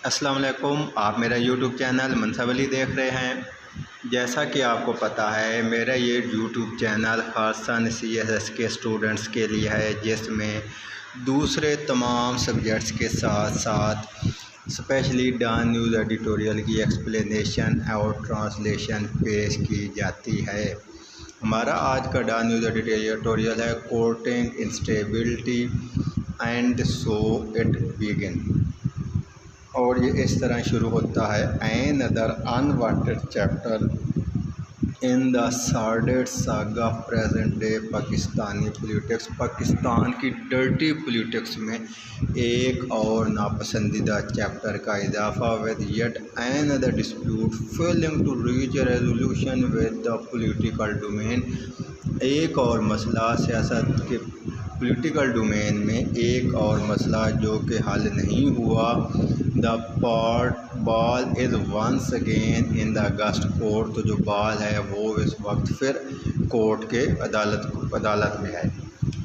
السلام علیکم، آپ میرا یوٹیوب چینل منصب علی دیکھ رہے ہیں۔ جیسا کہ آپ کو پتہ ہے، میرا یہ یوٹیوب چینل خاصاً سی ایس ایس کے اسٹوڈنٹس کے لیے ہے، جس میں دوسرے تمام سبجیکٹس کے ساتھ ساتھ اسپیشلی ڈان نیوز ایڈیٹوریل کی ایکسپلینیشن اور ٹرانسلیشن پیش کی جاتی ہے۔ ہمارا آج کا ڈان نیوز ایڈیٹوریل ہے کورٹنگ انسٹیبلٹی اینڈ سو اٹ بیگن، اور یہ اس طرح شروع ہوتا ہے: another unwanted chapter in the sordid saga of present day Pakistani politics. Pakistan کی ڈرٹی پولیٹکس میں ایک اور ناپسندیدہ چیپٹر کا اضافہ with yet another dispute failing to reach a resolution with the political domain۔ ایک اور مسئلہ سیاست کے پولیٹیکل ڈومین میں ایک اور مسئلہ جو کہ حل نہیں ہوا۔ The ball is once again in the August court۔ تو جو بال ہے وہ اس وقت پھر کورٹ کے عدالت میں ہے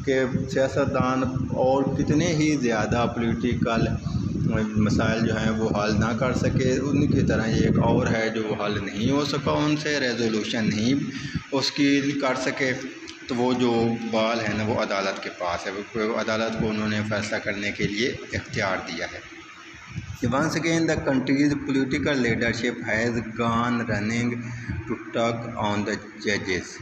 کہ سیاستدان اور کتنے ہی زیادہ پولیٹیکل مسائل جو ہیں وہ حل نہ کر سکے، ان کی طرح یہ ایک اور ہے جو وہ حل نہیں ہو سکا، ان سے ریزولوشن نہیں اس کی کر سکے۔ تو وہ جو بال ہے نا وہ عدالت کے پاس ہے، عدالت کو انہوں نے فیصلہ کرنے کے لیے اختیار دیا ہے۔ Once again the country's political leadership has gone running to tug on the judges۔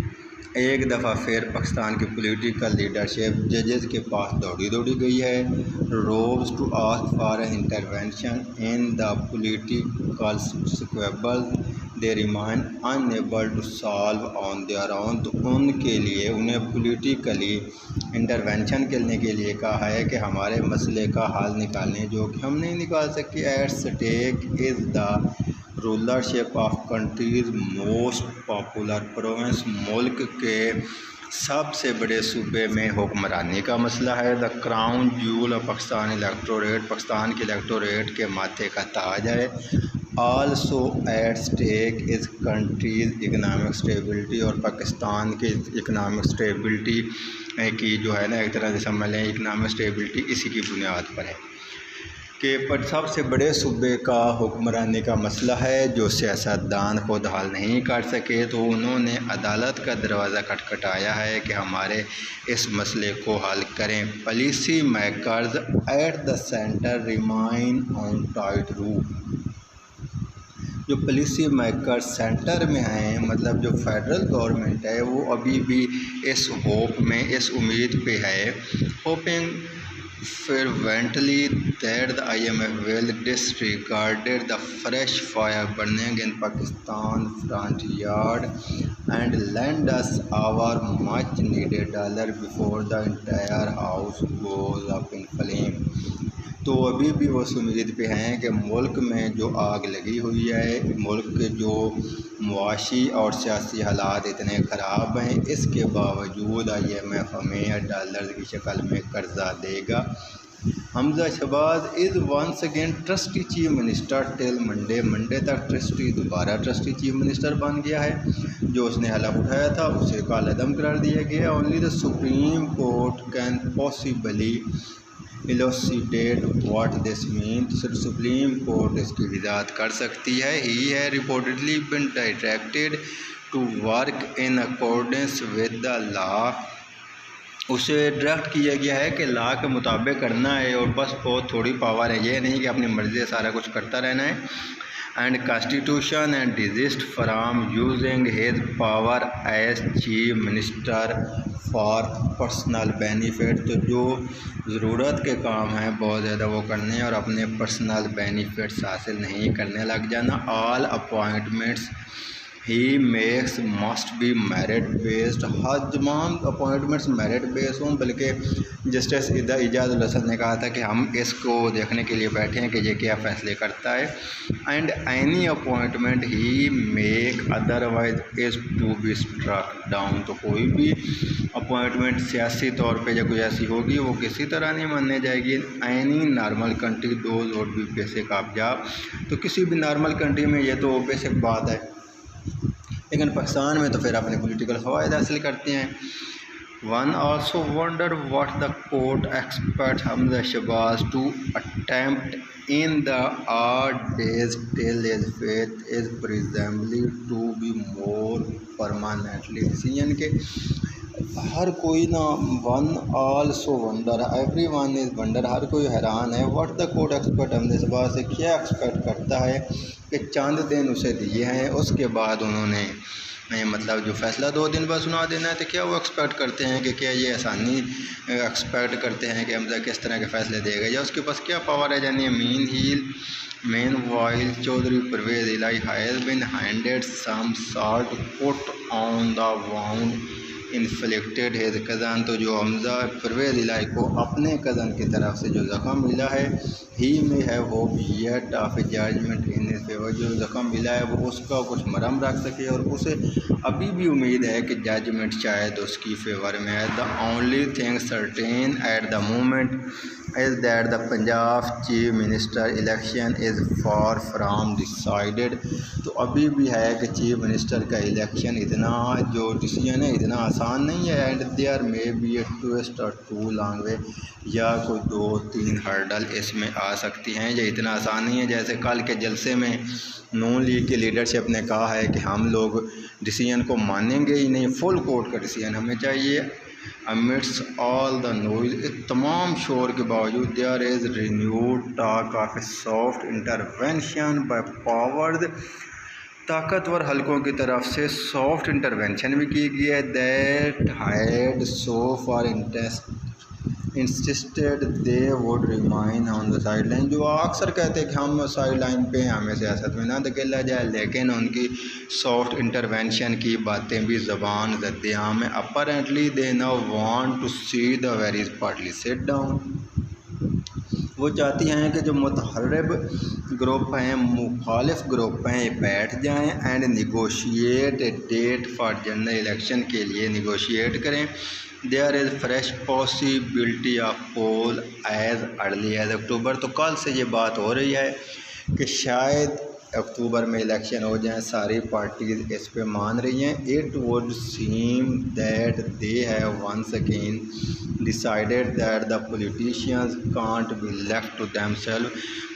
ایک دفعہ پھر پاکستان کی پولیٹیکل لیڈرشپ ججز کے پاس دوڑی گئی ہے۔ robes to ask for an intervention in the political squabbles they remain unable to solve on their own۔ تو ان کے لیے انہیں پولیٹیکلی انٹرونشن کرنے کے لیے کہا ہے کہ ہمارے مسئلے کا حل نکالنے جو کہ ہم نہیں نکال سکے۔ At stake is the rulership of countries most popular province. ملک کے سب سے بڑے صوبے میں حکمرانی کا مسئلہ ہے۔ The crown jewel of Pakistan electorate. Pakistan کے الیکٹوریٹ کے ماتھے کا تاج ہے۔ Also at stake is countries economic stability. اور پاکستان کے اکنامک اسٹیبلٹی کی جو ہے نا ایک طرح سے سمجھ لیں اکنامک اسٹیبلٹی اسی کی بنیاد پر ہے کہ سب سے بڑے صوبے کا حکمرانی کا مسئلہ ہے جو سیاستدان خود حل نہیں کر سکے۔ تو انہوں نے عدالت کا دروازہ کھٹکھٹایا ہے کہ ہمارے اس مسئلے کو حل کریں۔ Policy makers at the centre remain on tight rope. جو پالیسی میکر سینٹر میں ہیں، مطلب جو فیڈرل گورنمنٹ ہے، وہ ابھی بھی اس ہوپ میں، اس امید پہ ہے، hoping fervently that the IMF will disregard the fresh fire burning in Pakistan front yard and lend us our much needed dollar before the entire house goes up in flame۔ تو ابھی بھی وہ اس امید پہ ہیں کہ ملک میں جو آگ لگی ہوئی ہے، ملک کے جو معاشی اور سیاسی حالات اتنے خراب ہیں، اس کے باوجود IMF ہمیں ڈالر کی شکل میں قرضہ دے گا۔ Hamza Shahbaz is once again trustee chief minister till Monday تک دوبارہ ٹرسٹی چیف منسٹر بن گیا ہے۔ جو اس نے حلف اٹھایا تھا اسے کالعدم قرار دیا گیا۔ Only the supreme court can possibly elucidate what this means۔ صرف سپریم کورٹ اس کی وضاحت کر سکتی ہے۔ He has reportedly been directed to work in accordance with the law۔ اسے ڈائریکٹ کیا گیا ہے کہ لا کے مطابق کرنا ہے، اور بس بہت تھوڑی پاور ہے، یہ نہیں کہ اپنی مرضی سے سارا کچھ کرتا رہنا ہے۔ And constitution and desist from using his power as chief minister for personal benefit. تو جو ضرورت کے کام ہیں بہت زیادہ وہ کرنے ہیں اور اپنے پرسنل بینیفٹس حاصل نہیں کرنے لگ جانا۔ All appointments he makes must be merit based. ہر تمام اپوائنٹمنٹس میرٹ بیس ہوں، بلکہ جسٹس اعجاز الحسن نے کہا تھا کہ ہم اس کو دیکھنے کے لیے بیٹھے ہیں کہ یہ کیا فیصلے کرتا ہے۔ And any appointment he make otherwise is to be struck down. تو کوئی بھی اپوائنٹمنٹ سیاسی طور پہ یا کوئی ایسی ہوگی وہ کسی طرح نہیں ماننے جائے گی۔ Any normal country those would be basic object. تو کسی بھی نارمل کنٹری میں یہ تو بیسک بات ہے، لیکن پاکستان میں تو پھر اپنے پولیٹیکل فوائد حاصل کرتے ہیں۔ One also wondered what the court expects Hamza Shahbaz to attempt in the odd days till his faith is presumably to be more permanently. decision کے ہر کوئی نا one also wonder everyone is wonder, ہر کوئی حیران ہے what the code expect ہم نے اس بات سے کیا ایکسپیکٹ کرتا ہے کہ چند دن اسے دیے ہیں، اس کے بعد انہوں نے مطلب جو فیصلہ 2 دن بعد سنا دینا ہے، تو کیا وہ ایکسپیکٹ کرتے ہیں کہ کیا یہ آسانی ایکسپیکٹ کرتے ہیں کہ حمزہ کس طرح کے فیصلے دے گا، یا اس کے پاس کیا پاور ہے جانی مین while Chaudhry Pervaiz Elahi has been handed some salt put on the wound inflicted his cousin, تو جو حمزہ پرویز الہی کو اپنے کزن کی طرف سے جو زخم ملا ہے، ہی میں ہے وہ weight of judgment in his favour, جو زخم ملا ہے وہ اس کا کچھ مرہم رکھ سکے اور اسے ابھی بھی امید ہے کہ ججمنٹ شاید اس کی فیور میں ہے۔ The only thing certain at the moment is that the Punjab chief minister election is far from decided, تو ابھی بھی ہے کہ چیف منسٹر کا الیکشن اتنا جو ڈیسیجن ہے اتنا آسان نہیں ہے، and there may be a twist or two long way, یا کوئی 2-3 ہرڈل اس میں آ سکتی ہیں، یا اتنا آسان نہیں ہے۔ جیسے کل کے جلسے میں نون لیگ کی لیڈرشپ نے کہا ہے کہ ہم لوگ ڈیسیجن کو مانیں گے ہی نہیں، فل کورٹ کا ڈیسیجن ہمیں چاہیے۔ amidst all the noise، اس تمام شور کے باوجود there is renewed talk of a soft intervention by powers، طاقتور حلقوں کی طرف سے سافٹ انٹرونشن بھی کی گئی ہے، that had so far insisted they would remain on the sideline، جو اکثر کہتے ہیں کہ ہم سائیڈ لائن پہ ہیں، ہمیں سیاست میں نہ دھکیلا جائے، لیکن ان کی سافٹ انٹرونشن کی باتیں بھی زبان زد عام ہے۔ Apparently they now want to see the various parties sit down، وہ چاہتی ہیں کہ جو متحرب گروپ ہیں، مخالف گروپ ہیں، بیٹھ جائیں and negotiate a date for general election کے لیے نیگوشیٹ کریں۔ There is fresh possibility of poll as early as October، تو کل سے یہ بات ہو رہی ہے کہ شاید اکتوبر میں الیکشن ہو جائیں، ساری پارٹیز اس پہ مان رہی ہیں۔ It would seem that they have once again decided that the politicians can't be left to themselves،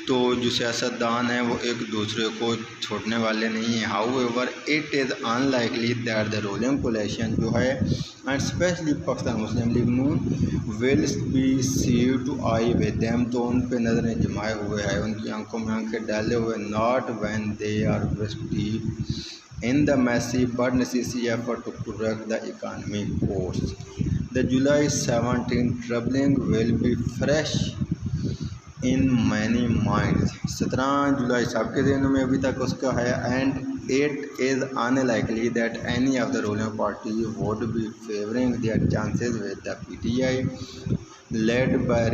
تو جو سیاستدان ہیں وہ ایک دوسرے کو چھوڑنے والے نہیں ہیں۔ However it is unlikely that the ruling coalition جو ہے and especially Pakistan Muslim League Noon will be see to eye with them، تو ان پہ نظریں جمائے ہوئے ہیں، ان کی آنکھوں میں آنکھیں ڈالے ہوئے، not when they are deep in the messy but necessary effort to correct the economic course۔ The July 17 troubling will be fresh in many minds، 17 جولائی سب کے ذہنوں میں ابھی تک اس کا ہے، and it is unlikely that any of the ruling party would be favoring their chances with the PTI led by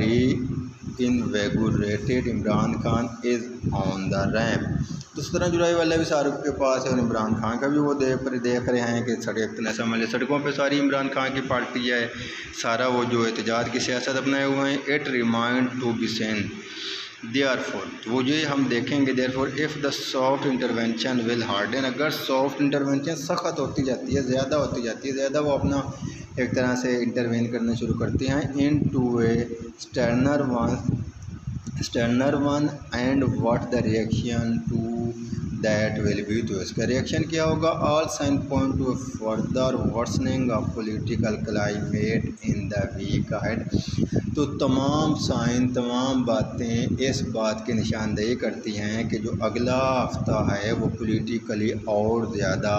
reinvigorated Imran Khan is on the ramp۔ 17 جولائی والا بھی شاہرخ کے پاس ہے اور عمران خان کا بھی وہ دیکھ رہے ہیں کہ سڑکوں پہ ساری عمران خان کی پارٹی ہے، سارا وہ جو احتجاج کی سیاست اپنائے ہوئے ہیں۔ It remained to be seen therefore, وہ یہ ہم دیکھیں گے therefore if the soft intervention will harden, اگر سافٹ انٹرونشن سخت ہوتی جاتی ہے، زیادہ ہوتی جاتی ہے، زیادہ وہ اپنا ایک طرح سے انٹروین کرنا شروع کرتے ہیں into a sterner one and what the reaction to that will be, تو اس کا ریئیکشن کیا ہوگا۔ All sign point to further worsening of political climate in the week ahead, تو تمام سائن، تمام باتیں اس بات کی نشاندہی کرتی ہیں کہ جو اگلا ہفتہ ہے وہ پولیٹیکلی اور زیادہ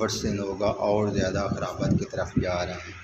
ورسن ہوگا، اور زیادہ خرابت کی طرف جا رہا ہے۔